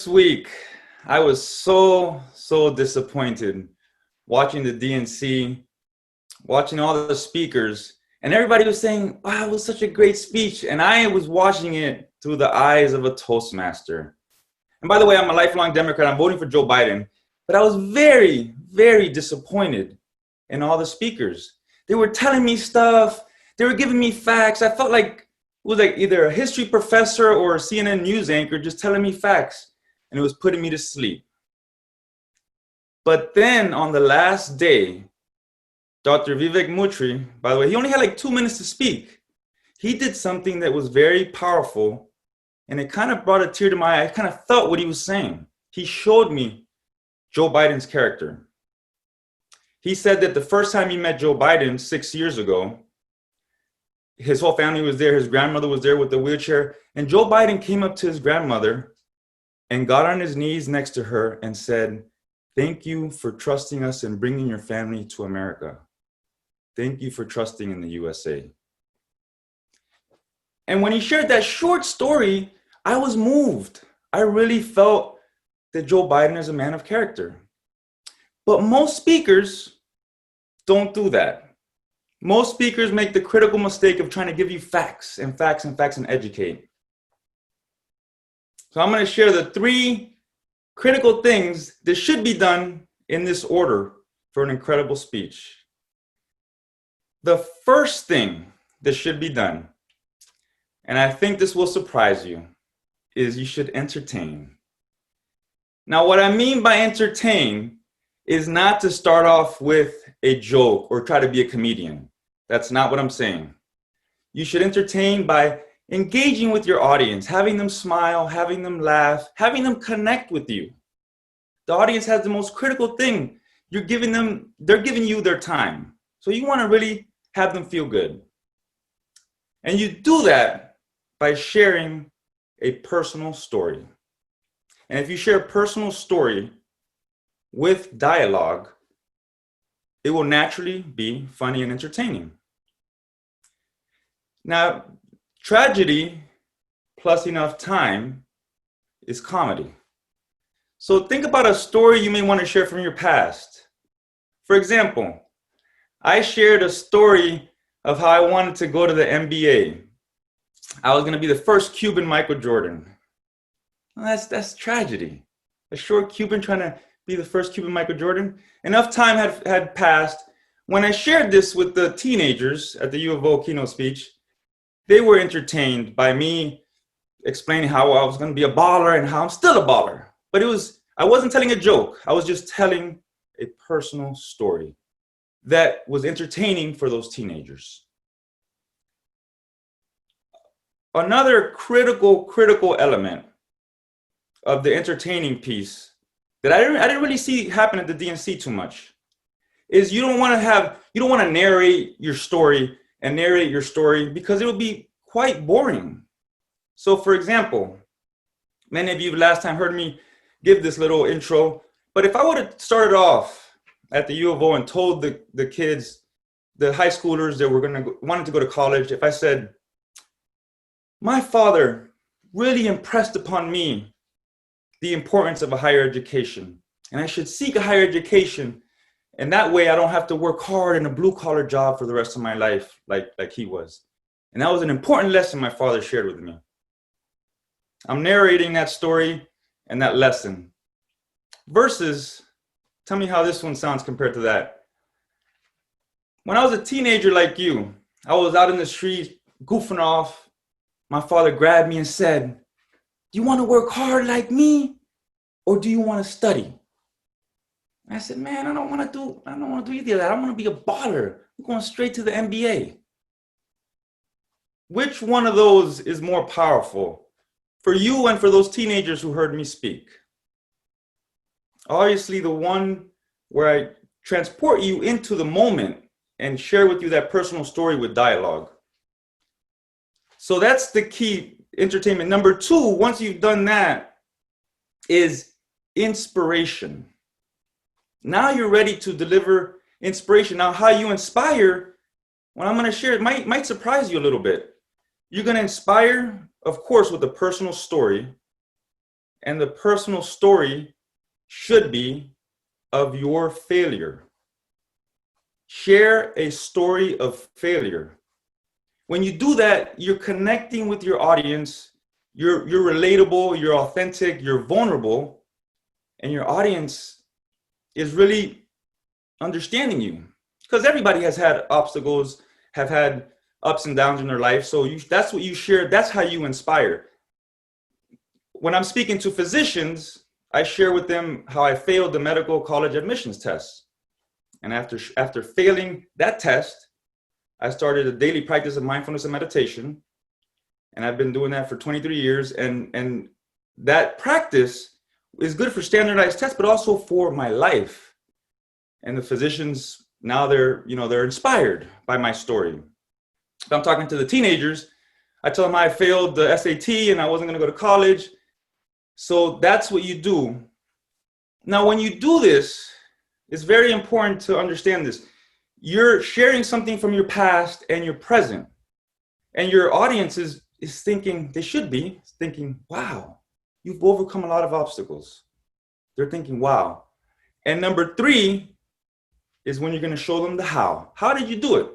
Week, I was so disappointed watching the DNC, watching all the speakers, and everybody was saying, wow, it was such a great speech. And I was watching it through the eyes of a Toastmaster. And by the way, I'm a lifelong Democrat. I'm voting for Joe Biden. But I was very disappointed in all the speakers. They were telling me stuff. They were giving me facts. I felt like it was like either a history professor or a CNN news anchor just telling me facts. And it was putting me to sleep. But then on the last day, Dr. Vivek Murthy, by the way, he only had like 2 minutes to speak. He did something that was very powerful, and it kind of brought a tear to my eye. I kind of felt what he was saying. He showed me Joe Biden's character. He said that the first time he met Joe Biden 6 years ago, his whole family was there. His grandmother was there with the wheelchair. And Joe Biden came up to his grandmother and got on his knees next to her and said, "Thank you for trusting us and bringing your family to America. Thank you for trusting in the USA." And when he shared that short story, I was moved. I really felt that Joe Biden is a man of character. But most speakers don't do that. Most speakers make the critical mistake of trying to give you facts and educate. So I'm going to share the 3 critical things that should be done in this order for an incredible speech. The first thing that should be done, and I think this will surprise you, is you should entertain. Now, what I mean by entertain is not to start off with a joke or try to be a comedian. That's not what I'm saying. You should entertain by engaging with your audience, having them smile, having them laugh, having them connect with you. The audience has the most critical thing. They're giving you their time. So you want to really have them feel good. And you do that by sharing a personal story. And if you share a personal story with dialogue, it will naturally be funny and entertaining. Now, tragedy plus enough time is comedy. So think about a story you may want to share from your past. For example, I shared a story of how I wanted to go to the NBA. I was going to be the first Cuban Michael Jordan. Well, that's tragedy. A short Cuban trying to be the first Cuban Michael Jordan. Enough time had passed. When I shared this with the teenagers at the U of O keynote speech, they were entertained by me explaining how I was going to be a baller and how I'm still a baller. But I wasn't telling a joke. I was just telling a personal story that was entertaining for those teenagers. Another critical element of the entertaining piece that I didn't really see happen at the DNC too much is you don't want to narrate your story because it would be quite boring. So for example, many of you last time heard me give this little intro, but if I would have started off at the U of O and told the kids, the high schoolers that wanted to go to college, if I said, my father really impressed upon me the importance of a higher education, and I should seek a higher education, and that way I don't have to work hard in a blue-collar job for the rest of my life like he was. And that was an important lesson my father shared with me. I'm narrating that story and that lesson. Versus, tell me how this one sounds compared to that. When I was a teenager like you, I was out in the street goofing off. My father grabbed me and said, "Do you want to work hard like me, or do you want to study?" I said, "Man, I don't want to do either of that. I want to be a baller. I'm going straight to the NBA." Which one of those is more powerful for you and for those teenagers who heard me speak? Obviously, the one where I transport you into the moment and share with you that personal story with dialogue. So that's the key entertainment. Number 2, once you've done that, is inspiration. Now you're ready to deliver inspiration. Now, how you inspire, what I'm going to share, it might surprise you a little bit. You're going to inspire, of course, with a personal story. and the personal story should be of your failure. Share a story of failure. When you do that, you're connecting with your audience. You're relatable, you're authentic, you're vulnerable, and your audience is really understanding you. Because everybody has had obstacles, have had ups and downs in their life. So that's what you share. That's how you inspire. When I'm speaking to physicians, I share with them how I failed the medical college admissions test. And after failing that test, I started a daily practice of mindfulness and meditation. And I've been doing that for 23 years. And that practice is good for standardized tests, but also for my life. And the physicians, now they're inspired by my story. If I'm talking to the teenagers, I tell them I failed the SAT and I wasn't going to go to college. So that's what you do. Now, when you do this, it's very important to understand this. You're sharing something from your past and your present. And your audience is thinking, they should be thinking, wow, you've overcome a lot of obstacles. They're thinking, wow. And number 3 is when you're going to show them the how. How did you do it?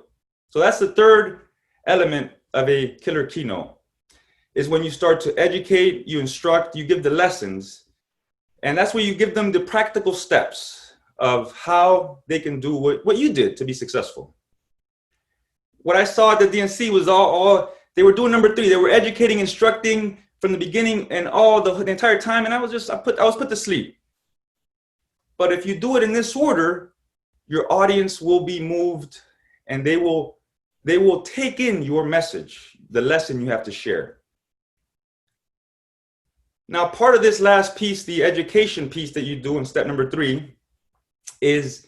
So that's the third element of a killer keynote, is when you start to educate, you instruct, you give the lessons. And that's where you give them the practical steps of how they can do what you did to be successful. What I saw at the DNC was all they were doing number 3. They were educating, instructing from the beginning and all the entire time. And I was put to sleep. But if you do it in this order, your audience will be moved and they will take in your message, the lesson you have to share. Now, part of this last piece, the education piece that you do in step number 3, is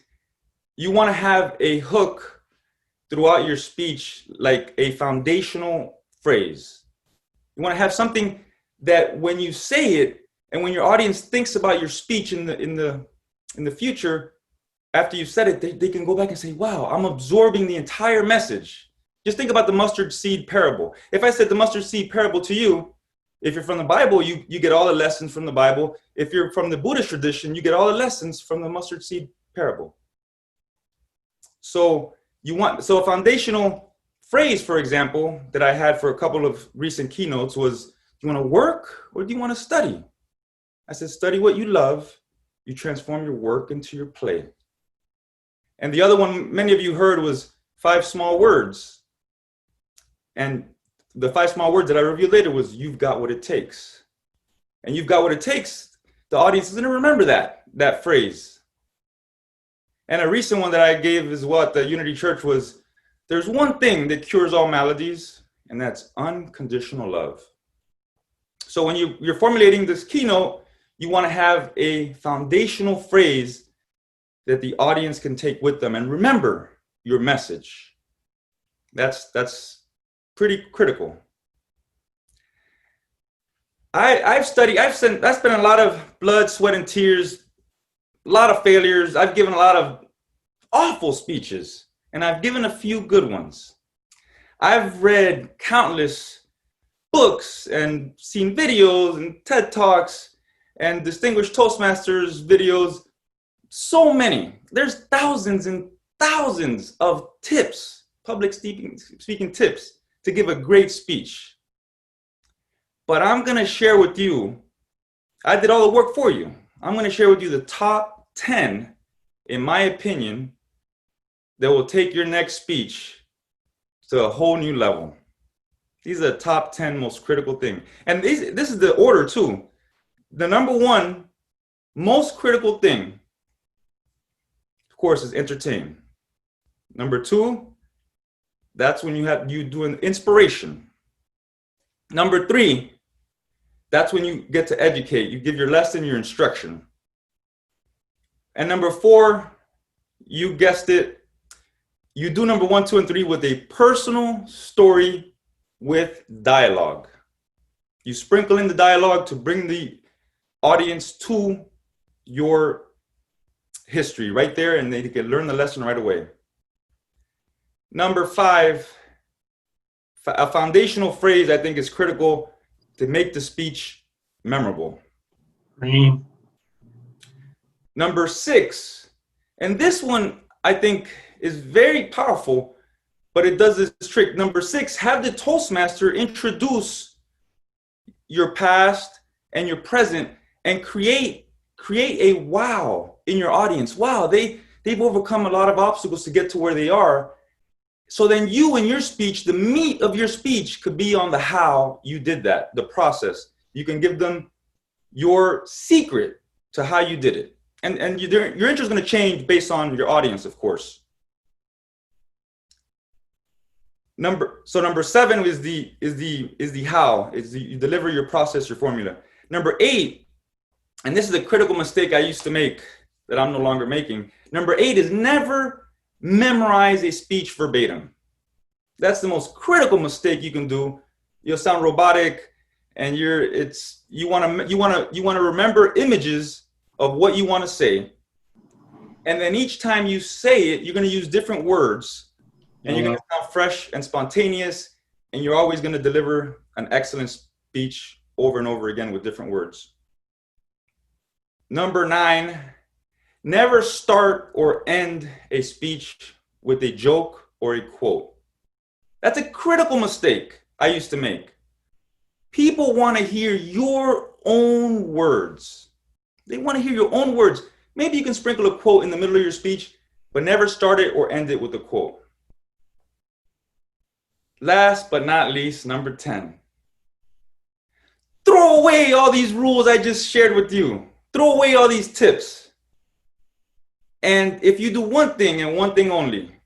you want to have a hook throughout your speech, like a foundational phrase. You want to have something that when you say it and when your audience thinks about your speech in the future, after you've said it, they can go back and say, wow, I'm absorbing the entire message. Just think about the mustard seed parable. If I said the mustard seed parable to you, if you're from the Bible, you get all the lessons from the Bible. If you're from the Buddhist tradition, you get all the lessons from the mustard seed parable. So a foundational phrase, for example, that I had for a couple of recent keynotes was, do you want to work or do you want to study? I said, study what you love. You transform your work into your play. And the other one many of you heard was 5 small words. And the 5 small words that I revealed later was, you've got what it takes. And you've got what it takes. The audience is going to remember that phrase. And a recent one that I gave as well at the Unity Church was, there's one thing that cures all maladies, and that's unconditional love. So when you're formulating this keynote, you want to have a foundational phrase that the audience can take with them and remember your message. That's pretty critical. I've spent a lot of blood, sweat, and tears, a lot of failures. I've given a lot of awful speeches, and I've given a few good ones. I've read countless books and seen videos and TED Talks and Distinguished Toastmasters videos. So many. There's thousands and thousands of tips, public speaking tips to give a great speech. But I'm going to share with you, I did all the work for you. I'm going to share with you the top 10, in my opinion, that will take your next speech to a whole new level. These are the top 10 most critical things. And this is the order too. The number 1 most critical thing, of course, is entertain. Number 2, that's when you do an inspiration. Number 3, that's when you get to educate. You give your lesson, your instruction. And number 4, you guessed it, you do number 1, 2, and 3 with a personal story with dialogue. You sprinkle in the dialogue to bring the audience to your history right there, and they can learn the lesson right away. Number 5, a foundational phrase I think is critical to make the speech memorable. Green. Number 6, and this one I think is very powerful, but it does this trick. Number 6, have the Toastmaster introduce your past and your present and create a wow in your audience. Wow, they've overcome a lot of obstacles to get to where they are. So then you in your speech, the meat of your speech could be on the how you did that, the process. You can give them your secret to how you did it. And your interest is going to change based on your audience, of course. Number 7 is the how, you deliver your process, your formula. Number 8, and this is a critical mistake I used to make that I'm no longer making. Number 8 is never memorize a speech verbatim. That's the most critical mistake you can do. You'll sound robotic, and you want to remember images of what you want to say, and then each time you say it, you're going to use different words, and you're going to sound fresh and spontaneous, and you're always going to deliver an excellent speech over and over again with different words. Number 9, never start or end a speech with a joke or a quote. That's a critical mistake I used to make. People want to hear your own words. They want to hear your own words. Maybe you can sprinkle a quote in the middle of your speech, but never start it or end it with a quote. Last but not least, number 10. Throw away all these rules I just shared with you. Throw away all these tips. And if you do one thing and one thing only,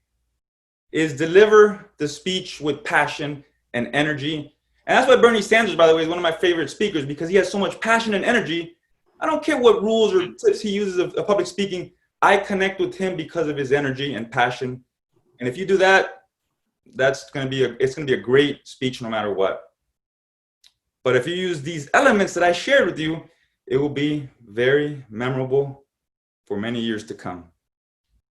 is deliver the speech with passion and energy. And that's why Bernie Sanders, by the way, is one of my favorite speakers, because he has so much passion and energy. I don't care what rules or tips he uses of public speaking. I connect with him because of his energy and passion. And if you do that, it's going to be a great speech no matter what. But if you use these elements that I shared with you, it will be very memorable for many years to come.